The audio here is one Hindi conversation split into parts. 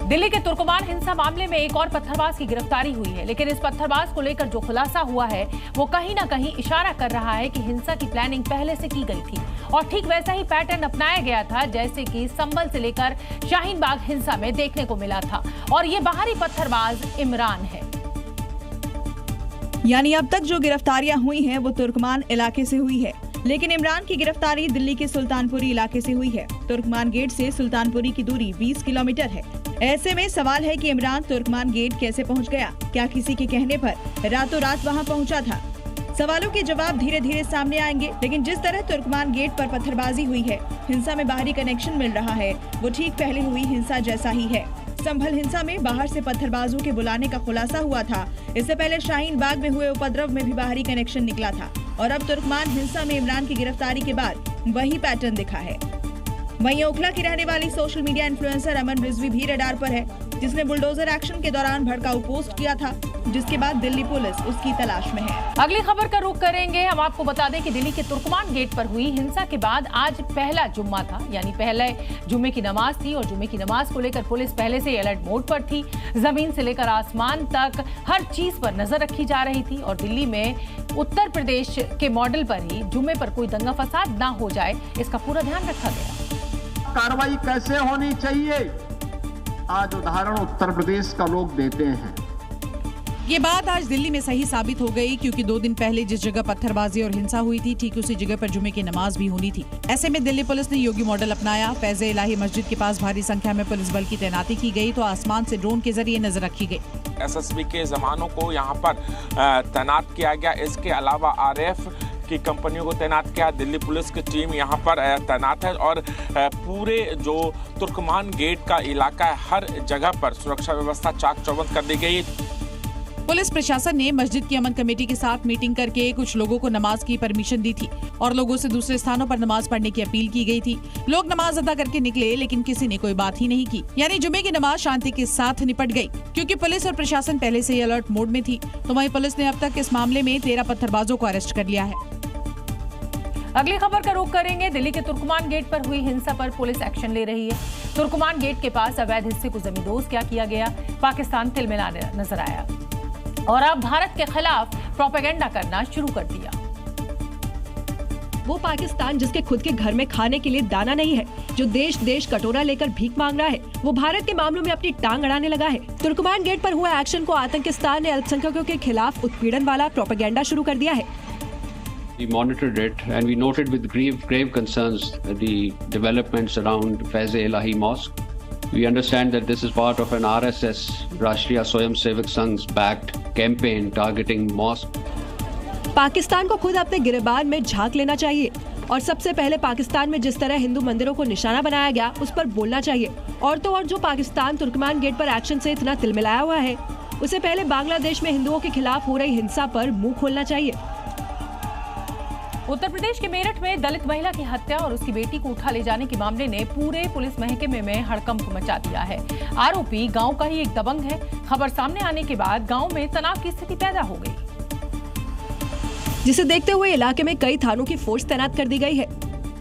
दिल्ली के तुर्कमान हिंसा मामले में एक और पत्थरबाज की गिरफ्तारी हुई है, लेकिन इस पत्थरबाज को लेकर जो खुलासा हुआ है वो कहीं ना कहीं इशारा कर रहा है कि हिंसा की प्लानिंग पहले से की गई थी और ठीक वैसा ही पैटर्न अपनाया गया था जैसे कि संभल से लेकर शाहीन बाग हिंसा में देखने को मिला था। और ये बाहरी पत्थरबाज इमरान है। यानी अब तक जो गिरफ्तारियां हुई हैं वो तुर्कमान इलाके से हुई है, लेकिन इमरान की गिरफ्तारी दिल्ली के सुल्तानपुरी इलाके से हुई है। तुर्कमान गेट से सुल्तानपुरी की दूरी 20 किलोमीटर है। ऐसे में सवाल है कि इमरान तुर्कमान गेट कैसे पहुंच गया? क्या किसी के कहने पर रातों रात वहां पहुंचा था? सवालों के जवाब धीरे धीरे सामने आएंगे, लेकिन जिस तरह तुर्कमान गेट पर पत्थरबाजी हुई है, हिंसा में बाहरी कनेक्शन मिल रहा है, वो ठीक पहले हुई हिंसा जैसा ही है। संभल हिंसा में बाहर से पत्थरबाजों के बुलाने का खुलासा हुआ था। इससे पहले शाहीन बाग में हुए उपद्रव में भी बाहरी कनेक्शन निकला था और अब तुर्कमान हिंसा में इमरान की गिरफ्तारी के बाद वही पैटर्न दिखा है। वहीं ओखला की रहने वाली सोशल मीडिया इन्फ्लुएंसर अमन रिजवी भी रडार पर है, जिसने बुलडोजर एक्शन के दौरान भड़काऊ पोस्ट किया था, जिसके बाद दिल्ली पुलिस उसकी तलाश में है। अगली खबर का रुख करेंगे। हम आपको बता दें कि दिल्ली के तुर्कमान गेट पर हुई हिंसा के बाद आज पहला जुम्मा था, यानी पहले जुम्मे की नमाज थी और जुम्मे की नमाज को लेकर पुलिस पहले से अलर्ट मोड पर थी। जमीन से लेकर आसमान तक हर चीज पर नजर रखी जा रही थी और दिल्ली में उत्तर प्रदेश के मॉडल पर ही जुम्मे पर कोई दंगा फसाद ना हो जाए, इसका पूरा ध्यान रखा गया। कार्रवाई कैसे होनी चाहिए, आज उदाहरण उत्तर प्रदेश का लोग देते हैं। ये बात आज दिल्ली में सही साबित हो गई, क्योंकि 2 दिन पहले जिस जगह पत्थरबाजी और हिंसा हुई थी, ठीक उसी जगह पर जुमे की नमाज भी होनी थी। ऐसे में दिल्ली पुलिस ने योगी मॉडल अपनाया। फैज़े इलाही मस्जिद के पास भारी संख्या में पुलिस बल की तैनाती की गई, तो आसमान से ड्रोन के जरिए नजर रखी गई। एसएसबी के जवानों को यहाँ पर तैनात किया गया। इसके अलावा आरएफ की कंपनियों को तैनात किया। दिल्ली पुलिस की टीम यहाँ पर तैनात है और पूरे जो तुर्कमान गेट का इलाका है, हर जगह पर सुरक्षा व्यवस्था चाक चौबंद कर दी गई। पुलिस प्रशासन ने मस्जिद की अमन कमेटी के साथ मीटिंग करके कुछ लोगों को नमाज की परमिशन दी थी और लोगों से दूसरे स्थानों पर नमाज पढ़ने की अपील की गई थी। लोग नमाज अदा करके निकले, लेकिन किसी ने कोई बात ही नहीं की, यानी जुमे की नमाज शांति के साथ निपट गई। क्योंकि पुलिस और प्रशासन पहले से ही अलर्ट मोड में थी, तो वहीं पुलिस ने अब तक इस मामले में 13 पत्थरबाजों को अरेस्ट कर लिया है। अगली खबर का रुख करेंगे। दिल्ली के तुर्कमान गेट पर हुई हिंसा पर पुलिस एक्शन ले रही है। तुर्कमान गेट के पास अवैध हिस्से को जमींदोज क्या किया गया, पाकिस्तान तिलमिलाने नजर आया और अब भारत के खिलाफ प्रोपेगेंडा करना शुरू कर दिया। वो पाकिस्तान जिसके खुद के घर में खाने के लिए दाना नहीं है, जो देश देश कटोरा लेकर भीख मांग रहा है, वो भारत के मामलों में अपनी टांग अड़ाने लगा है। तुर्कमान गेट पर हुए एक्शन को आतंकिस्तान ने अल्पसंख्यकों के खिलाफ उत्पीड़न वाला प्रोपेगेंडा शुरू कर दिया है। We monitored it and we noted with grave concerns the developments around Faiz-e Ilahi Mosque. We understand that this is part of an RSS, Rashtriya Swayamsevak Sangh's backed campaign targeting mosque. Pakistan को खुद अपने गिरबान में झांक लेना चाहिए और सबसे पहले पाकिस्तान में जिस तरह हिंदू मंदिरों को निशाना बनाया गया, उस पर बोलना चाहिए। और तो और जो पाकिस्तान तुर्कमान गेट पर एक्शन से इतना तिलमिलाया हुआ है, उसे पहले बांग्लादेश में हिंदुओं के खिलाफ हो रही हिंसा पर मुंह खोलना चाहिए। उत्तर प्रदेश के मेरठ में दलित महिला की हत्या और उसकी बेटी को उठा ले जाने के मामले ने पूरे पुलिस महकमे में हड़कंप मचा दिया है। आरोपी गांव का ही एक दबंग है। खबर सामने आने के बाद गांव में तनाव की स्थिति पैदा हो गई, जिसे देखते हुए इलाके में कई थानों की फोर्स तैनात कर दी गई है।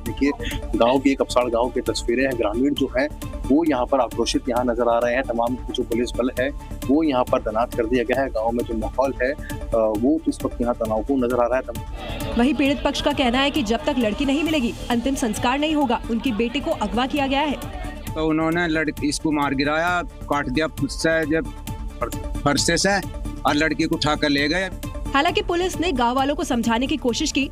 देखिए, गांव की एक कपसाड़ गांव की तस्वीरें हैं। ग्रामीण जो है वो यहाँ पर आक्रोशित यहाँ नजर आ रहे हैं। तमाम जो पुलिस बल है वो यहाँ पर तैनात कर दिया गया है। गांव में जो माहौल है वो इस वक्त यहाँ तनावपूर्ण नजर आ रहा है। वहीं पीड़ित पक्ष का कहना है कि जब तक लड़की नहीं मिलेगी, अंतिम संस्कार नहीं होगा। उनकी बेटी को अगवा किया गया है, तो उन्होंने लड़की इसको मार गिराया, काट दिया फरसे से और लड़की को उठा कर ले गए। हालांकि पुलिस ने गांव वालों को समझाने की कोशिश की।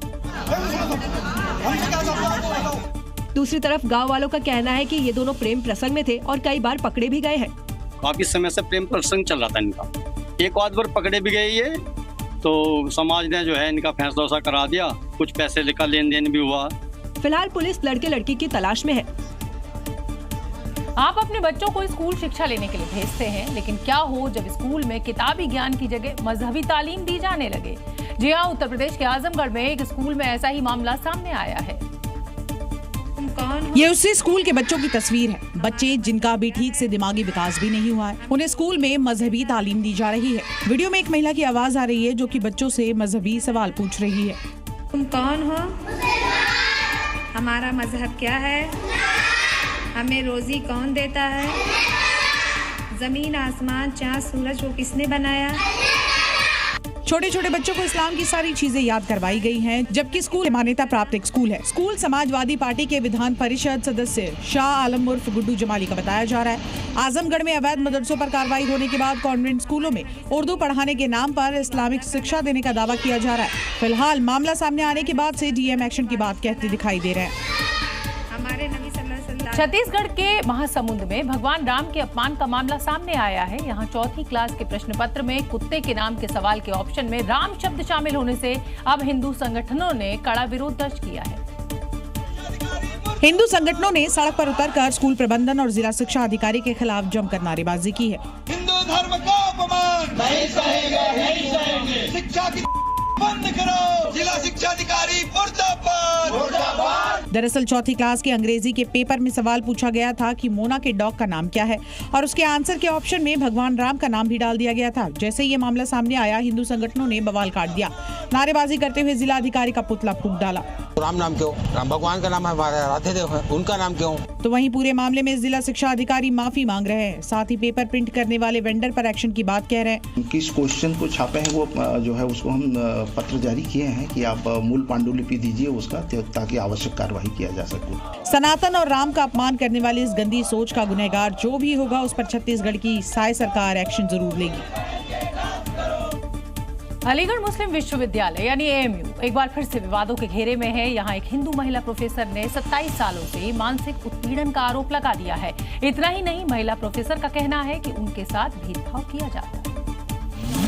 दूसरी तरफ गांव वालों का कहना है कि ये दोनों प्रेम प्रसंग में थे और कई बार पकड़े भी गए हैं। काफी समय से प्रेम प्रसंग चल रहा था इनका। एक आध बार पकड़े भी गए ये, तो समाज ने जो है इनका फैसला वैसा करा दिया। कुछ पैसे का लेन देन भी हुआ। फिलहाल पुलिस लड़के लड़की की तलाश में है। आप अपने बच्चों को स्कूल शिक्षा लेने के लिए भेजते हैं, लेकिन क्या हो जब स्कूल में किताबी ज्ञान की जगह मजहबी तालीम दी जाने लगे। जी हाँ, उत्तर प्रदेश के आजमगढ़ में एक स्कूल में ऐसा ही मामला सामने आया है। ये उसी स्कूल के बच्चों की तस्वीर है। बच्चे जिनका अभी ठीक से दिमागी विकास भी नहीं हुआ है, उन्हें स्कूल में मजहबी तालीम दी जा रही है। वीडियो में एक महिला की आवाज आ रही है जो कि बच्चों से मजहबी सवाल पूछ रही है। तुम कौन हो? हमारा मजहब क्या है? हमें रोजी कौन देता है? जमीन, आसमान, चाँद, सूरज को किसने बनाया? छोटे छोटे बच्चों को इस्लाम की सारी चीजें याद करवाई गई हैं, जबकि स्कूल मान्यता प्राप्त एक स्कूल है। स्कूल समाजवादी पार्टी के विधान परिषद सदस्य शाह आलम उर्फ गुड्डू जमाली का बताया जा रहा है। आजमगढ़ में अवैध मदरसों पर कार्रवाई होने के बाद कॉन्वेंट स्कूलों में उर्दू पढ़ाने के नाम पर इस्लामिक शिक्षा देने का दावा किया जा रहा है। फिलहाल मामला सामने आने के बाद से डीएम एक्शन की बात कहते दिखाई दे रहे हैं। छत्तीसगढ़ के महासमुंद में भगवान राम के अपमान का मामला सामने आया है। यहाँ चौथी क्लास के प्रश्न पत्र में कुत्ते के नाम के सवाल के ऑप्शन में राम शब्द शामिल होने से अब हिंदू संगठनों ने कड़ा विरोध दर्ज किया है। हिंदू संगठनों ने सड़क पर उतरकर स्कूल प्रबंधन और जिला शिक्षा अधिकारी के खिलाफ जमकर नारेबाजी की है। हिंदू धर्म का अपमान नहीं सहेगा, नहीं सहेंगे। शिक्षा की बंद करो, जिला शिक्षा अधिकारी मुर्दाबाद। दरअसल चौथी क्लास के अंग्रेजी के पेपर में सवाल पूछा गया था कि मोना के डॉग का नाम क्या है और उसके आंसर के ऑप्शन में भगवान राम का नाम भी डाल दिया गया था। जैसे ये मामला सामने आया, हिंदू संगठनों ने बवाल काट दिया। नारेबाजी करते हुए जिला अधिकारी का पुतला फूंक डाला। राम नाम क्यों? राम भगवान का नाम है, राधे देव है, उनका नाम क्यों? तो वहीं पूरे मामले में जिला शिक्षा अधिकारी माफी मांग रहे हैं, साथ ही पेपर प्रिंट करने वाले वेंडर पर एक्शन की बात कह रहे हैं। किस क्वेश्चन को छापे हैं वो जो है उसको हम पत्र जारी किए हैं कि आप मूल पांडुलिपि दीजिए उसका, ताकि आवश्यक कार्रवाई किया जा सके। सनातन और राम का अपमान करने वाली इस गंदी सोच का गुनहगार जो भी होगा उस पर छत्तीसगढ़ की साय सरकार एक्शन जरूर लेगी। अलीगढ़ मुस्लिम विश्वविद्यालय यानी एएमयू एक बार फिर से विवादों के घेरे में है। यहाँ एक हिंदू महिला प्रोफेसर ने 27 सालों से मानसिक उत्पीड़न का आरोप लगा दिया है। इतना ही नहीं, महिला प्रोफेसर का कहना है कि उनके साथ भेदभाव किया जाता है।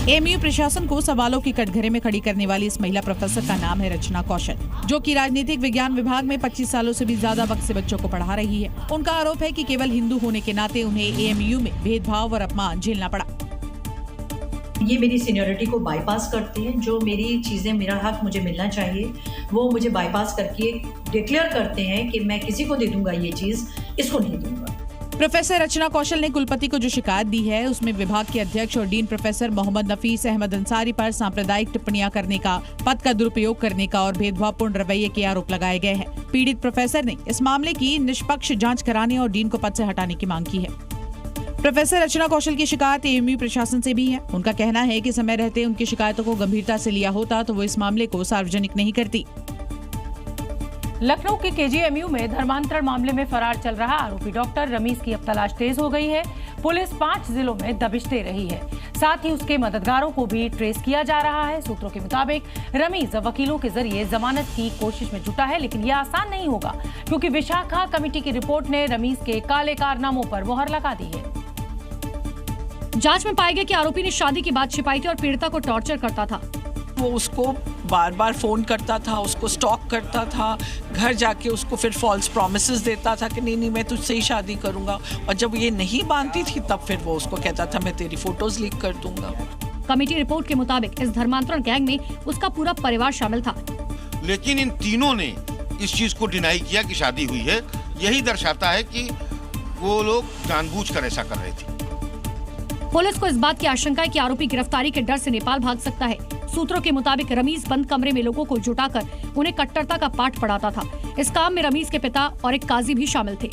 एएमयू प्रशासन को सवालों की कटघरे में खड़ी करने वाली इस महिला प्रोफेसर का नाम है रचना कौशल, जो कि राजनीतिक विज्ञान विभाग में 25 सालों से भी ज्यादा वक्त से बच्चों को पढ़ा रही है। उनका आरोप है कि केवल हिंदू होने के नाते उन्हें एएमयू में भेदभाव और अपमान झेलना पड़ा। ये मेरी सीनियरिटी को बाईपास करते हैं। जो मेरी चीज़ें, मेरा हक मुझे मिलना चाहिए, वो मुझे बाईपास करके डिक्लेयर करते हैं कि मैं किसी को दे दूंगा ये चीज़, इसको नहीं दूंगा। प्रोफेसर रचना कौशल ने कुलपति को जो शिकायत दी है उसमें विभाग के अध्यक्ष और डीन प्रोफेसर मोहम्मद नफीस अहमद अंसारी पर सांप्रदायिक टिप्पणियां करने का, पद का दुरुपयोग करने का और भेदभावपूर्ण रवैये के आरोप लगाए गए हैं। पीड़ित प्रोफेसर ने इस मामले की निष्पक्ष जाँच कराने और डीन को पद से हटाने की मांग की है। प्रोफेसर रचना कौशल की शिकायत एएमयू प्रशासन से भी है। उनका कहना है कि समय रहते उनकी शिकायतों को गंभीरता से लिया होता तो वो इस मामले को सार्वजनिक नहीं करती। लखनऊ के केजीएमयू में धर्मांतरण मामले में फरार चल रहा आरोपी डॉक्टर रमीज की अब तलाश तेज हो गई है। पुलिस 5 जिलों में दबिश दे रही है, साथ ही उसके मददगारों को भी ट्रेस किया जा रहा है। सूत्रों के मुताबिक रमीज वकीलों के जरिए जमानत की कोशिश में जुटा है, लेकिन यह आसान नहीं होगा क्योंकि विशाखा कमेटी की रिपोर्ट ने रमीज के काले कारनामों पर मुहर लगा दी है। जांच में पाया गया कि आरोपी ने शादी की बात छिपाई थी और पीड़िता को टॉर्चर करता था। वो उसको बार बार फोन करता था, उसको स्टॉक करता था, घर जाके उसको फिर फॉल्स प्रॉमिसेस देता था कि नहीं मैं तुझसे ही शादी करूंगा, और जब ये नहीं मानती थी तब फिर वो उसको कहता था मैं तेरी फोटोज लीक कर दूंगा। कमेटी रिपोर्ट के मुताबिक इस धर्मांतरण गैंग में उसका पूरा परिवार शामिल था, लेकिन इन तीनों ने इस चीज को डिनाई किया कि शादी हुई है। यही दर्शाता है कि वो लोग जानबूझकर ऐसा कर रहे थे। पुलिस को इस बात की आशंका है कि आरोपी गिरफ्तारी के डर से नेपाल भाग सकता है। सूत्रों के मुताबिक रमीज बंद कमरे में लोगों को जुटाकर उन्हें कट्टरता का पाठ पढ़ाता था। इस काम में रमीज के पिता और एक काजी भी शामिल थे।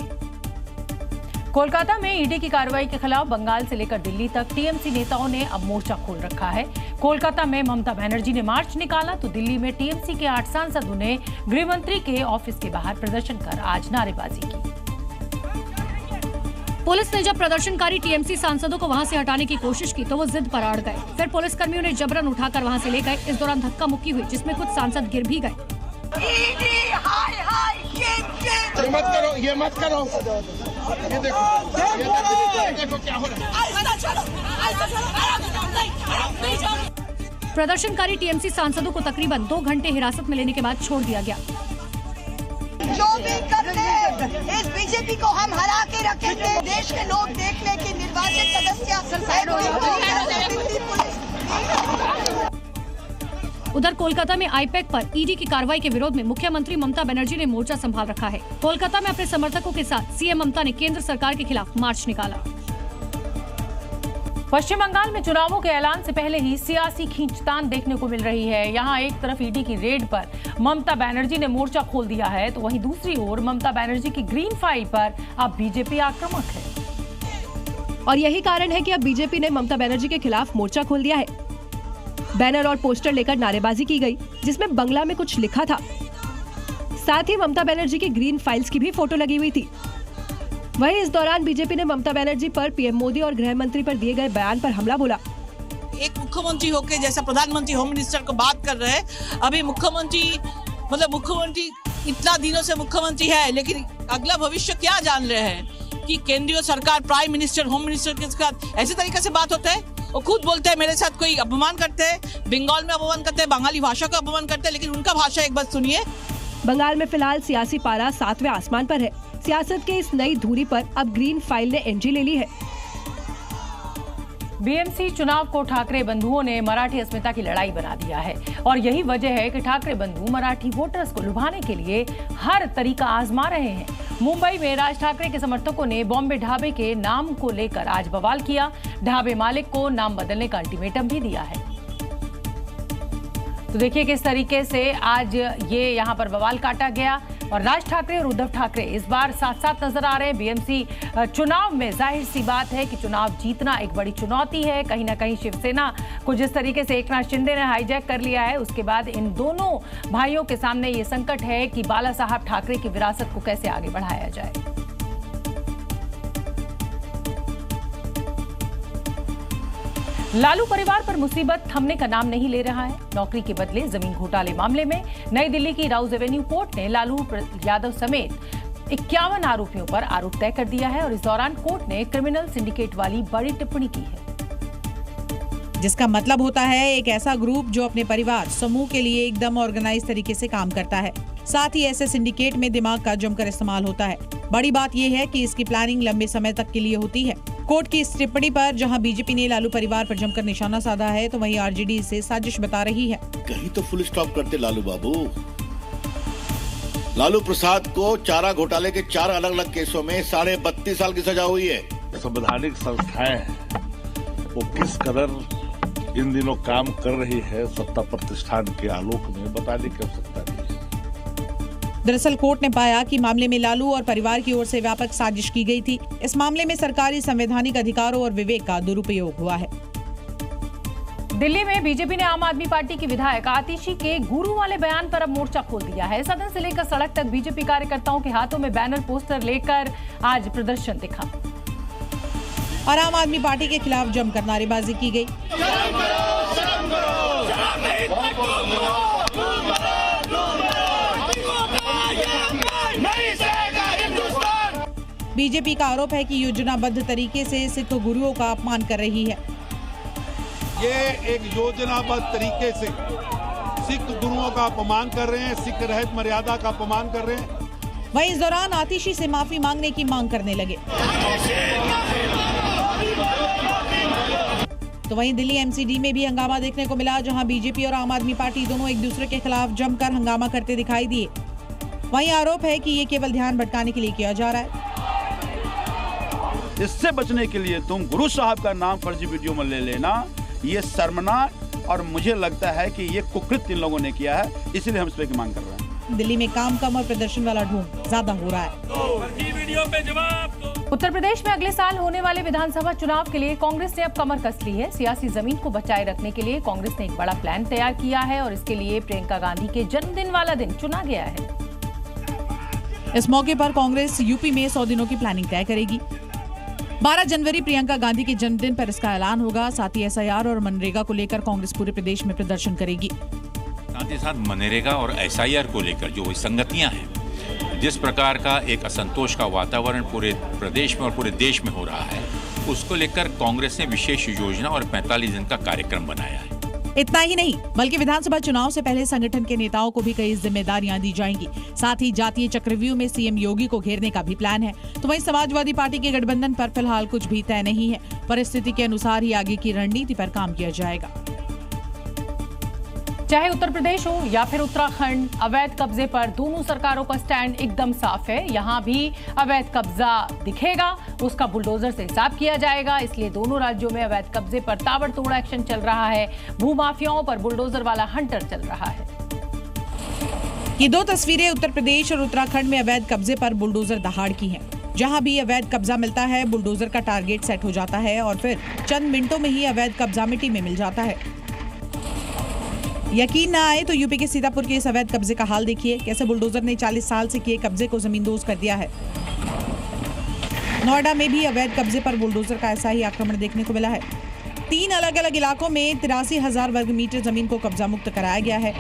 कोलकाता में ईडी की कार्रवाई के खिलाफ बंगाल से लेकर दिल्ली तक टीएमसी नेताओं ने अब मोर्चा खोल रखा है। कोलकाता में ममता बनर्जी ने मार्च निकाला तो दिल्ली में टीएमसी के 8 सांसदों ने गृह मंत्री के ऑफिस के बाहर प्रदर्शन कर आज नारेबाजी की। पुलिस ने जब प्रदर्शनकारी टीएमसी सांसदों को वहां से हटाने की कोशिश की तो वो जिद पर अड़ गए। फिर पुलिसकर्मियों ने जबरन उठाकर वहां से ले गए। इस दौरान धक्का मुक्की हुई जिसमें कुछ सांसद गिर भी गए। ये मत करो, ये देखो क्या हो रहा है। प्रदर्शनकारी टीएमसी सांसदों को तकरीबन 2 घंटे हिरासत में लेने के बाद छोड़ दिया गया। जो भी करते इस बीजेपी को हम हरा के रखेंगे। देश के लोग देख ले कि निर्वाचित सदस्य। उधर कोलकाता में आईपैक पर ईडी की कार्रवाई के विरोध में मुख्यमंत्री ममता बनर्जी ने मोर्चा संभाल रखा है। कोलकाता में अपने समर्थकों के साथ सीएम ममता ने केंद्र सरकार के खिलाफ मार्च निकाला। पश्चिम बंगाल में चुनावों के ऐलान से पहले ही सियासी खींचतान देखने को मिल रही है। यहाँ एक तरफ ईडी की रेड पर ममता बनर्जी ने मोर्चा खोल दिया है तो वहीं दूसरी ओर ममता बनर्जी की ग्रीन फाइल पर अब बीजेपी आक्रामक है। और यही कारण है कि अब बीजेपी ने ममता बनर्जी के खिलाफ मोर्चा खोल दिया है। बैनर और पोस्टर लेकर नारेबाजी की गई, जिसमें बंगला में कुछ लिखा था। साथ ही ममता बनर्जी की ग्रीन फाइल्स की भी फोटो लगी हुई थी। वहीं इस दौरान बीजेपी ने ममता बनर्जी पर पीएम मोदी और गृह मंत्री पर दिए गए बयान पर हमला बोला। एक मुख्यमंत्री होकर जैसा प्रधानमंत्री होम मिनिस्टर को बात कर रहे हैं, अभी मुख्यमंत्री इतना दिनों से मुख्यमंत्री है, लेकिन अगला भविष्य क्या जान रहे हैं कि केंद्रीय सरकार प्राइम मिनिस्टर होम मिनिस्टर के साथ ऐसे तरीके से बात होता है। वो खुद बोलते हैं मेरे साथ कोई अपमान करते हैं, बंगाल में अपमान करते हैं, बंगाली भाषा का अपमान करते हैं, लेकिन उनका भाषा एक बार सुनिए। बंगाल में फिलहाल सियासी पारा 7वें आसमान पर है। सियासत के इस नई धुरी पर अब ग्रीन फाइल ने एंट्री ले ली है। बीएमसी चुनाव को ठाकरे बंधुओं ने मराठी अस्मिता की लड़ाई बना दिया है और यही वजह है कि ठाकरे बंधु मराठी वोटर्स को लुभाने के लिए हर तरीका आजमा रहे हैं। मुंबई में राज ठाकरे के समर्थकों ने बॉम्बे ढाबे के नाम को लेकर आज बवाल किया। ढाबे मालिक को नाम बदलने का अल्टीमेटम भी दिया है। तो देखिए किस तरीके से आज ये यहाँ पर बवाल काटा गया और राज ठाकरे और उद्धव ठाकरे इस बार साथ साथ नजर आ रहे हैं। बीएमसी चुनाव में जाहिर सी बात है कि चुनाव जीतना एक बड़ी चुनौती है। कहीं ना कहीं शिवसेना को जिस तरीके से एकनाथ शिंदे ने हाईजैक कर लिया है, उसके बाद इन दोनों भाइयों के सामने ये संकट है कि बाला साहब ठाकरे की विरासत को कैसे आगे बढ़ाया जाए। लालू परिवार पर मुसीबत थमने का नाम नहीं ले रहा है। नौकरी के बदले जमीन घोटाले मामले में नई दिल्ली की राउज एवेन्यू कोर्ट ने लालू यादव समेत 51 आरोपियों पर आरोप तय कर दिया है और इस दौरान कोर्ट ने क्रिमिनल सिंडिकेट वाली बड़ी टिप्पणी की है, जिसका मतलब होता है एक ऐसा ग्रुप जो अपने परिवार समूह के लिए एकदम ऑर्गेनाइज तरीके से काम करता है। साथ ही ऐसे सिंडिकेट में दिमाग का जमकर इस्तेमाल होता है। बड़ी बात यह है कि इसकी प्लानिंग लंबे समय तक के लिए होती है। कोर्ट की इस टिप्पणी पर जहां बीजेपी ने लालू परिवार पर जमकर निशाना साधा है, तो वहीं आरजेडी इसे साजिश बता रही है। कहीं तो फुल स्टॉप करते लालू बाबू। लालू प्रसाद को चारा घोटाले के 4 अलग अलग केसों में 32.5 साल की सजा हुई है। संवैधानिक संस्थाएं वो किस कदर इन दिनों काम कर रही है सत्ता प्रतिष्ठान के आलोक में बताने की आवश्यकता नहीं है। दरअसल कोर्ट ने पाया कि मामले में लालू और परिवार की ओर से व्यापक साजिश की गई थी। इस मामले में सरकारी संवैधानिक अधिकारों और विवेक का दुरुपयोग हुआ है। दिल्ली में बीजेपी ने आम आदमी पार्टी की विधायक आतिशी के गुरु वाले बयान पर अब मोर्चा खोल दिया है। सदन से लेकर सड़क तक बीजेपी कार्यकर्ताओं के हाथों में बैनर पोस्टर लेकर आज प्रदर्शन दिखा और आम आदमी पार्टी के खिलाफ जमकर नारेबाजी की गई। बीजेपी का आरोप है कि योजनाबद्ध तरीके से सिख गुरुओं का अपमान कर रही है। ये एक योजनाबद्ध तरीके से सिख गुरुओं का अपमान कर रहे हैं, सिख रहित मर्यादा का अपमान कर रहे हैं। वहीं इस दौरान आतिशी से माफी मांगने की मांग करने लगे। तो वहीं दिल्ली एमसीडी में भी हंगामा देखने को मिला, जहां बीजेपी और आम आदमी पार्टी दोनों एक दूसरे के खिलाफ जमकर हंगामा करते दिखाई दिए। वहीं आरोप है कि ये केवल ध्यान भटकाने के लिए किया जा रहा है। इससे बचने के लिए तुम गुरु साहब का नाम फर्जी वीडियो में ले लेना, ये शर्मनाक और मुझे लगता है कि ये कुकृत्य इन लोगों ने किया है, इसलिए हम इस पे की मांग कर रहे हैं। दिल्ली में काम कम और प्रदर्शन वाला ढूंढ ज्यादा हो रहा है। उत्तर प्रदेश में अगले साल होने वाले विधानसभा चुनाव के लिए कांग्रेस ने अब कमर कस ली है। सियासी जमीन को बचाए रखने के लिए कांग्रेस ने एक बड़ा प्लान तैयार किया है और इसके लिए प्रियंका गांधी के जन्मदिन वाला दिन चुना गया है। इस मौके पर कांग्रेस यूपी में 100 दिनों की प्लानिंग तय करेगी। 12 जनवरी प्रियंका गांधी के जन्मदिन पर इसका ऐलान होगा। साथ ही एसआईआर और मनरेगा को लेकर कांग्रेस पूरे प्रदेश में प्रदर्शन करेगी। साथ ही साथ मनरेगा और एसआईआर को लेकर जो विसंगतियां हैं, जिस प्रकार का एक असंतोष का वातावरण पूरे प्रदेश में और पूरे देश में हो रहा है, उसको लेकर कांग्रेस ने विशेष योजना और 45 दिन का कार्यक्रम बनाया है। इतना ही नहीं बल्कि विधानसभा चुनाव से पहले संगठन के नेताओं को भी कई जिम्मेदारियां दी जाएंगी। साथ ही जातीय चक्रव्यूह में सीएम योगी को घेरने का भी प्लान है। तो वहीं समाजवादी पार्टी के गठबंधन पर फिलहाल कुछ भी तय नहीं है। परिस्थिति के अनुसार ही आगे की रणनीति पर काम किया जाएगा। चाहे उत्तर प्रदेश हो या फिर उत्तराखंड, अवैध कब्जे पर दोनों सरकारों का स्टैंड एकदम साफ है। यहाँ भी अवैध कब्जा दिखेगा, उसका बुलडोजर से हिसाब किया जाएगा। इसलिए दोनों राज्यों में अवैध कब्जे पर ताबड़तोड़ एक्शन चल रहा है। भूमाफियाओं पर बुलडोजर वाला हंटर चल रहा है। ये 2 तस्वीरें उत्तर प्रदेश और उत्तराखंड में अवैध कब्जे पर बुलडोजर दहाड़ की हैं। जहां भी अवैध कब्जा मिलता है, बुलडोजर का टारगेट सेट हो जाता है और फिर चंद मिनटों में ही अवैध कब्जा मिट्टी में मिल जाता है। यकीन ना आए तो यूपी के सीतापुर के इस अवैध कब्जे का हाल देखिए, कैसे बुलडोजर ने 40 साल से किए कब्जे को जमींदोज कर दिया है। नोएडा में भी अवैध कब्जे पर बुलडोजर का ऐसा ही आक्रमण देखने को मिला है। 3 अलग अलग इलाकों में 83,000 वर्ग मीटर जमीन को कब्जा मुक्त कराया गया है।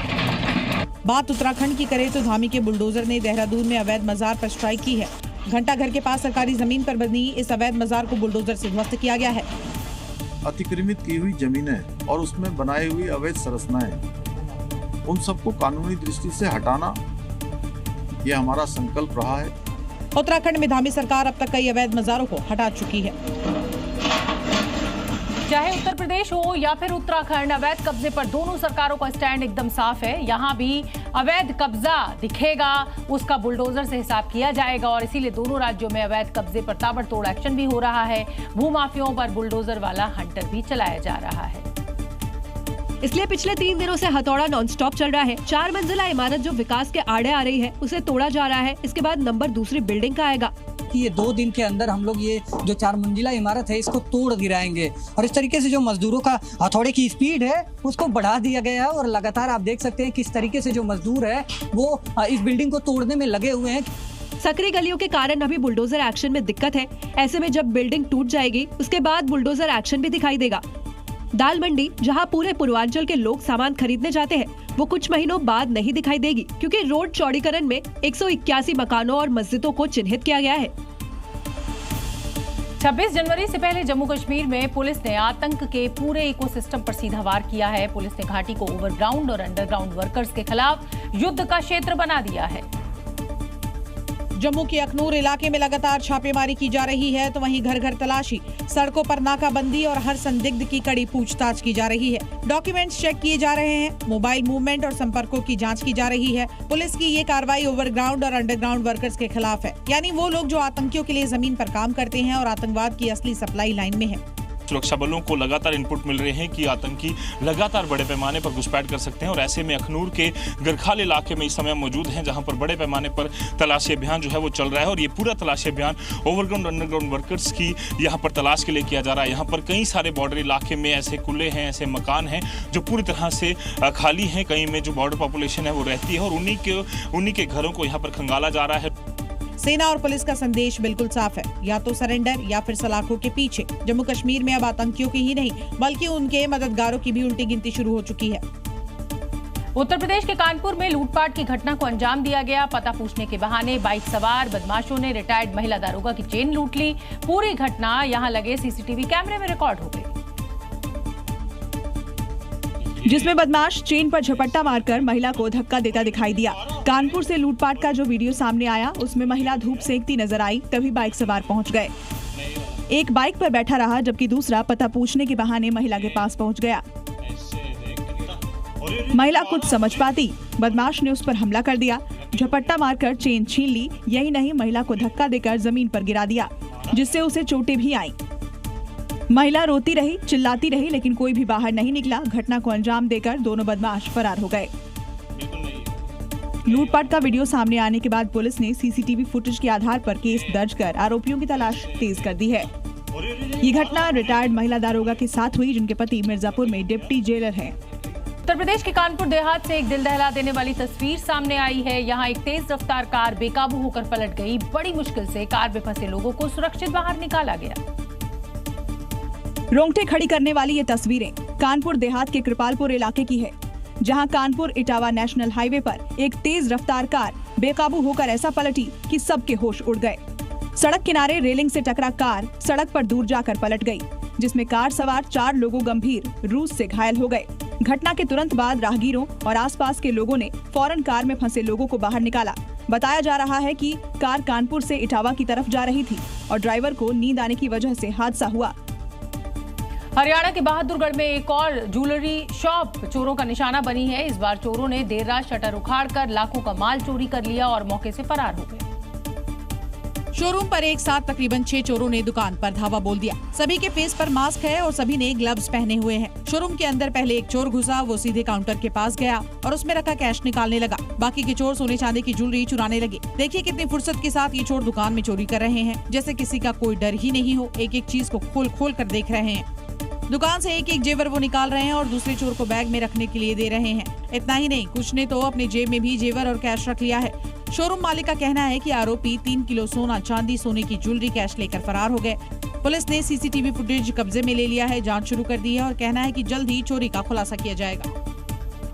बात उत्तराखंड की करें तो धामी के बुलडोजर ने देहरादून में अवैध मजार पर स्ट्राइक की है। घंटा घर के पास सरकारी जमीन पर बनी इस अवैध मजार को बुलडोजर से ध्वस्त किया गया है। अतिक्रमित की हुई जमीनें और उसमें बनाई हुई अवैध संरचनाएं, उन सबको कानूनी दृष्टि से हटाना यह हमारा संकल्प रहा है। उत्तराखंड में धामी सरकार अब तक कई अवैध मजारों को हटा चुकी है। चाहे उत्तर प्रदेश हो या फिर उत्तराखंड, अवैध कब्जे पर दोनों सरकारों का स्टैंड एकदम साफ है। यहाँ भी अवैध कब्जा दिखेगा, उसका बुलडोजर से हिसाब किया जाएगा और इसीलिए दोनों राज्यों में अवैध कब्जे पर ताबड़तोड़ एक्शन भी हो रहा है। भूमाफियों पर बुलडोजर वाला हंटर भी चलाया जा रहा है। इसलिए पिछले 3 दिनों से हथौड़ा नॉनस्टॉप चल रहा है। 4 मंजिला इमारत जो विकास के आड़े आ रही है, उसे तोड़ा जा रहा है। इसके बाद नंबर दूसरी बिल्डिंग का आएगा। ये 2 दिन के अंदर हम लोग ये जो 4 मंजिला इमारत है इसको तोड़ गिराएंगे और इस तरीके से जो मजदूरों का हथौड़े की स्पीड है उसको बढ़ा दिया गया है और लगातार आप देख सकते हैं किस तरीके से जो मजदूर है वो इस बिल्डिंग को तोड़ने में लगे हुए हैं। सकरी गलियों के कारण अभी बुलडोजर एक्शन में दिक्कत है। ऐसे में जब बिल्डिंग टूट जाएगी उसके बाद बुलडोजर एक्शन भी दिखाई देगा। दाल मंडी, जहां पूरे पूर्वांचल के लोग सामान खरीदने जाते हैं, वो कुछ महीनों बाद नहीं दिखाई देगी क्योंकि रोड चौड़ीकरण में 181 मकानों और मस्जिदों को चिन्हित किया गया है। 26 जनवरी से पहले जम्मू कश्मीर में पुलिस ने आतंक के पूरे इकोसिस्टम पर सीधा वार किया है। पुलिस ने घाटी को ओवरग्राउंड और अंडरग्राउंड वर्कर्स के खिलाफ युद्ध का क्षेत्र बना दिया है। जम्मू के अखनूर इलाके में लगातार छापेमारी की जा रही है तो वहीं घर घर तलाशी, सड़कों पर नाकाबंदी और हर संदिग्ध की कड़ी पूछताछ की जा रही है। डॉक्यूमेंट्स चेक किए जा रहे हैं, मोबाइल मूवमेंट और संपर्कों की जांच की जा रही है। पुलिस की ये कार्रवाई ओवरग्राउंड और अंडरग्राउंड वर्कर्स के खिलाफ है, यानी वो लोग जो आतंकियों के लिए जमीन पर काम करते हैं और आतंकवाद की असली सप्लाई लाइन में है। सुरक्षा बलों को लगातार इनपुट मिल रहे हैं कि आतंकी लगातार बड़े पैमाने पर घुसपैठ कर सकते हैं और ऐसे में अखनूर के गरखाल इलाके में इस समय मौजूद हैं जहां पर बड़े पैमाने पर तलाशी अभियान जो है वो चल रहा है और ये पूरा तलाशी अभियान ओवरग्राउंड अंडरग्राउंड वर्कर्स की यहां पर तलाश के लिए किया जा रहा है। यहाँ पर कई सारे बॉर्डर इलाके में ऐसे कुल्ले हैं, ऐसे मकान हैं जो पूरी तरह से खाली हैं, कहीं में जो बॉर्डर पॉपुलेशन है वो रहती है और उन्हीं के घरों को यहाँ पर खंगाला जा रहा है। सेना और पुलिस का संदेश बिल्कुल साफ है, या तो सरेंडर या फिर सलाखों के पीछे। जम्मू कश्मीर में अब आतंकियों की ही नहीं बल्कि उनके मददगारों की भी उल्टी गिनती शुरू हो चुकी है। उत्तर प्रदेश के कानपुर में लूटपाट की घटना को अंजाम दिया गया। पता पूछने के बहाने बाइक सवार बदमाशों ने रिटायर्ड महिला दारोगा की चेन लूट ली। पूरी घटना यहां लगे सीसीटीवी कैमरे में रिकॉर्ड हो गई, जिसमें बदमाश चेन पर झपट्टा मारकर महिला को धक्का देता दिखाई दिया। कानपुर से लूटपाट का जो वीडियो सामने आया उसमें महिला धूप सेकती नजर आई, तभी बाइक सवार पहुंच गए। एक बाइक पर बैठा रहा जबकि दूसरा पता पूछने के बहाने महिला के पास पहुंच गया। महिला कुछ समझ पाती, बदमाश ने उस पर हमला कर दिया, झपट्टा मारकर चेन छीन ली। यही नहीं, महिला को धक्का देकर जमीन पर गिरा दिया जिससे उसे चोटें भी आईं। महिला रोती रही, चिल्लाती रही, लेकिन कोई भी बाहर नहीं निकला। घटना को अंजाम देकर दोनों बदमाश फरार हो गए। लूटपाट का वीडियो सामने आने के बाद पुलिस ने सीसीटीवी फुटेज के आधार पर केस दर्ज कर आरोपियों की तलाश तेज कर दी है। ये घटना रिटायर्ड महिला दारोगा के साथ हुई जिनके पति मिर्जापुर में डिप्टी जेलर हैं। उत्तर प्रदेश के कानपुर देहात से एक दिल दहला देने वाली तस्वीर सामने आई है। यहाँ एक तेज रफ्तार कार बेकाबू होकर पलट गई। बड़ी मुश्किल से कार में फंसे लोगों को सुरक्षित बाहर निकाला गया। रोंगटे खड़ी करने वाली ये तस्वीरें कानपुर देहात के कृपालपुर इलाके की है, जहां कानपुर इटावा नेशनल हाईवे पर एक तेज रफ्तार कार बेकाबू होकर ऐसा पलटी कि सबके होश उड़ गए। सड़क किनारे रेलिंग से टकरा कार सड़क पर दूर जाकर पलट गई, जिसमें कार सवार 4 लोगों गंभीर रूप से घायल हो गए। घटना के तुरंत बाद राहगीरों और आसपास के लोगों ने फौरन कार में फंसे लोगों को बाहर निकाला। बताया जा रहा है कि कार कानपुर से इटावा की तरफ जा रही थी और ड्राइवर को नींद आने की वजह से हादसा हुआ। हरियाणा के बहादुरगढ़ में एक और ज्वेलरी शॉप चोरों का निशाना बनी है। इस बार चोरों ने देर रात शटर उखाड़कर लाखों का माल चोरी कर लिया और मौके से फरार हो गए। शोरूम पर एक साथ तकरीबन 6 चोरों ने दुकान पर धावा बोल दिया। सभी के फेस पर मास्क है और सभी ने ग्लव्स पहने हुए हैं। शोरूम के अंदर पहले एक चोर घुसा, वो सीधे काउंटर के पास गया और उसमें रखा कैश निकालने लगा। बाकी के चोर सोने चांदी की ज्वेलरी चुराने लगे। देखिए कितनी फुर्सत के साथ ये चोर दुकान में चोरी कर रहे हैं, जैसे किसी का कोई डर ही नहीं हो। एक एक चीज को खोल खोल कर देख रहे हैं। दुकान से एक एक जेवर वो निकाल रहे हैं और दूसरे चोर को बैग में रखने के लिए दे रहे हैं। इतना ही नहीं, कुछ ने तो अपने जेब में भी जेवर और कैश रख लिया है। शोरूम मालिक का कहना है कि आरोपी 3 किलो सोना, चांदी, सोने की ज्वेलरी, कैश लेकर फरार हो गए। पुलिस ने सीसीटीवी फुटेज कब्जे में ले लिया है, जांच शुरू कर दी है और कहना है कि जल्द ही चोरी का खुलासा किया जाएगा।